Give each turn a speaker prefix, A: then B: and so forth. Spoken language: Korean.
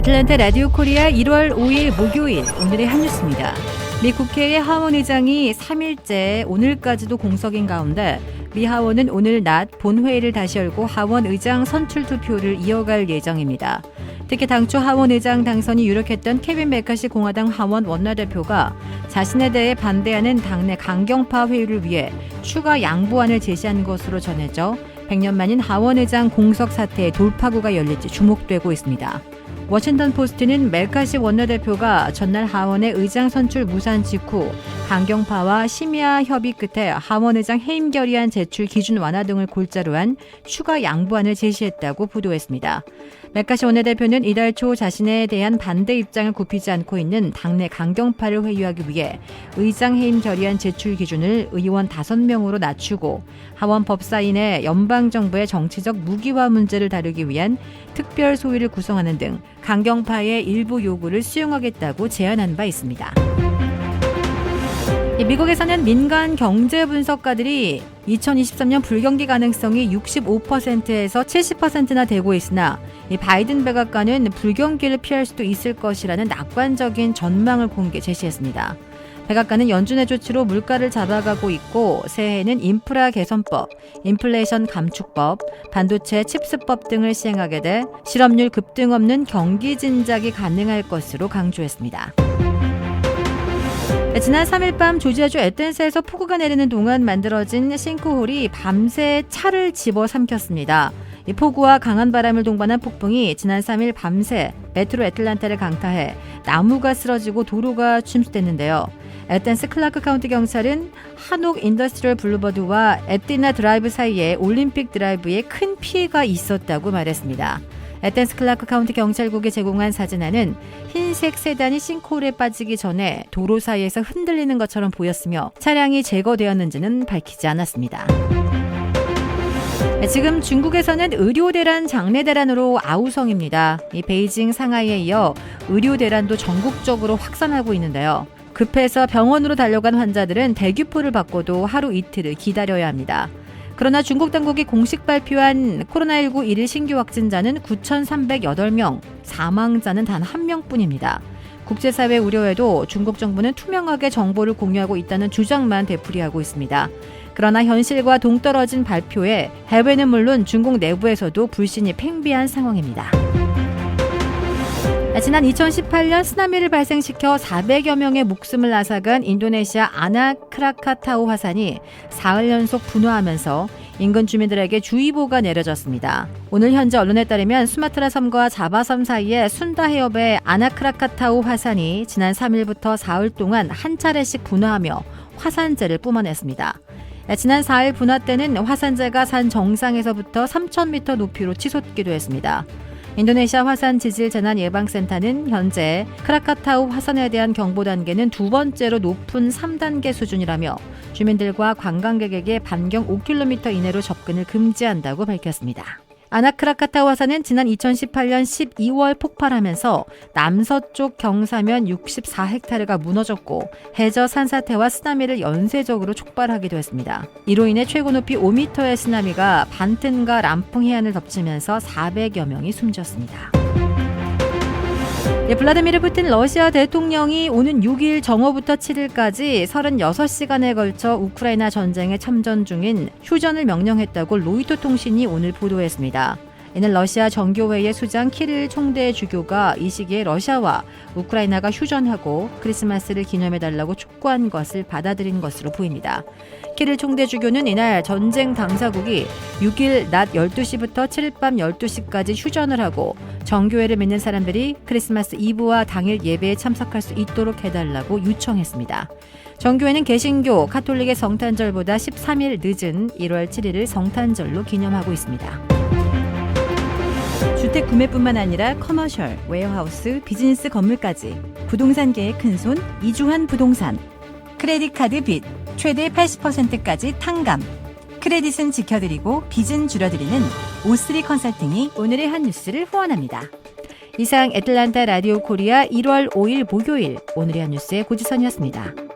A: 애틀랜타 라디오 코리아 1월 5일 목요일 오늘의 한 뉴스입니다. 미 국회의 하원 의장이 3일째 오늘까지도 공석인 가운데 미 하원은 오늘 낮 본회의를 다시 열고 하원 의장 선출 투표를 이어갈 예정입니다. 특히 당초 하원 의장 당선이 유력했던 케빈 메카시 공화당 하원 원내대표가 자신에 대해 반대하는 당내 강경파 회유를 위해 추가 양보안을 제시한 것으로 전해져 100년 만인 하원 의장 공석 사태의 돌파구가 열릴지 주목되고 있습니다. 워싱턴 포스트는 메카시 원내대표가 전날 하원의 의장 선출 무산 직후 강경파와 심야 협의 끝에 하원 의장 해임 결의안 제출 기준 완화 등을 골자로 한 추가 양보안을 제시했다고 보도했습니다. 메카시 원내대표는 이달 초 자신에 대한 반대 입장을 굽히지 않고 있는 당내 강경파를 회유하기 위해 의장 해임 결의안 제출 기준을 의원 5명으로 낮추고 하원 법사위내 연방정부의 정치적 무기화 문제를 다루기 위한 특별 소위를 구성하는 등 강경파의 일부 요구를 수용하겠다고 제안한 바 있습니다. 미국에서는 민간 경제 분석가들이 2023년 불경기 가능성이 65%에서 70%나 되고 있으나 바이든 백악관은 불경기를 피할 수도 있을 것이라는 낙관적인 전망을 제시했습니다. 백악관은 연준의 조치로 물가를 잡아가고 있고 새해에는 인프라 개선법, 인플레이션 감축법, 반도체 칩스법 등을 시행하게 돼 실업률 급등 없는 경기 진작이 가능할 것으로 강조했습니다. 지난 3일 밤 조지아주 애덴스에서 폭우가 내리는 동안 만들어진 싱크홀이 밤새 차를 집어삼켰습니다. 이 폭우와 강한 바람을 동반한 폭풍이 지난 3일 밤새 메트로 애틀랜타를 강타해 나무가 쓰러지고 도로가 침수됐는데요. 애덴스 클라크 카운티 경찰은 한옥 인더스트리얼 블루버드와 에티나 드라이브 사이에 올림픽 드라이브에 큰 피해가 있었다고 말했습니다. 애덴스 클라크 카운티 경찰국이 제공한 사진에는 흰색 세단이 싱크홀에 빠지기 전에 도로 사이에서 흔들리는 것처럼 보였으며 차량이 제거되었는지는 밝히지 않았습니다. 지금 중국에서는 의료대란 장례대란으로 아우성입니다. 이 베이징, 상하이에 이어 의료대란도 전국적으로 확산하고 있는데요. 급해서 병원으로 달려간 환자들은 대규포를 받고도 하루 이틀을 기다려야 합니다. 그러나 중국 당국이 공식 발표한 코로나19 1일 신규 확진자는 9,308명, 사망자는 단 1명뿐입니다. 국제사회 우려에도 중국 정부는 투명하게 정보를 공유하고 있다는 주장만 되풀이하고 있습니다. 그러나 현실과 동떨어진 발표에 해외는 물론 중국 내부에서도 불신이 팽배한 상황입니다. 지난 2018년 쓰나미를 발생시켜 400여 명의 목숨을 앗아간 인도네시아 아nak 크라카타우 화산이 사흘 연속 분화하면서 인근 주민들에게 주의보가 내려졌습니다. 오늘 현재 언론에 따르면 수마트라 섬과 자바섬 사이의 순다 해협의 아nak 크라카타우 화산이 지난 3일부터 사흘 동안 한 차례씩 분화하며 화산재를 뿜어냈습니다. 지난 4일 분화 때는 화산재가 산 정상에서부터 3,000m 높이로 치솟기도 했습니다. 인도네시아 화산 지질 재난 예방센터는 현재 크라카타우 화산에 대한 경보 단계는 두 번째로 높은 3단계 수준이라며 주민들과 관광객에게 반경 5km 이내로 접근을 금지한다고 밝혔습니다. 아nak 크라카타우 화산은 지난 2018년 12월 폭발하면서 남서쪽 경사면 64헥타르가 무너졌고 해저 산사태와 쓰나미를 연쇄적으로 촉발하기도 했습니다. 이로 인해 최고 높이 5m의 쓰나미가 반튼과 람풍 해안을 덮치면서 400여 명이 숨졌습니다. 블라디미르 푸틴 러시아 대통령이 오는 6일 정오부터 7일까지 36시간에 걸쳐 우크라이나 전쟁에 참전 중인 휴전을 명령했다고 로이터 통신이 오늘 보도했습니다. 이는 러시아 정교회의 수장 키릴 총대 주교가 이 시기에 러시아와 우크라이나가 휴전하고 크리스마스를 기념해달라고 촉구한 것을 받아들인 것으로 보입니다. 키릴 총대 주교는 이날 전쟁 당사국이 6일 낮 12시부터 7일 밤 12시까지 휴전을 하고 정교회를 믿는 사람들이 크리스마스 이브와 당일 예배에 참석할 수 있도록 해달라고 요청했습니다. 정교회는 개신교, 카톨릭의 성탄절보다 13일 늦은 1월 7일을 성탄절로 기념하고 있습니다. 주택 구매뿐만 아니라 커머셜, 웨어하우스, 비즈니스 건물까지 부동산계의 큰손 이주환 부동산. 크레딧 카드 빚 최대 80%까지 탕감. 크레딧은 지켜드리고 빚은 줄여드리는 O3 컨설팅이 오늘의 한 뉴스를 후원합니다. 이상 애틀랜타 라디오 코리아 1월 5일 목요일 오늘의 한 뉴스의 고지선이었습니다.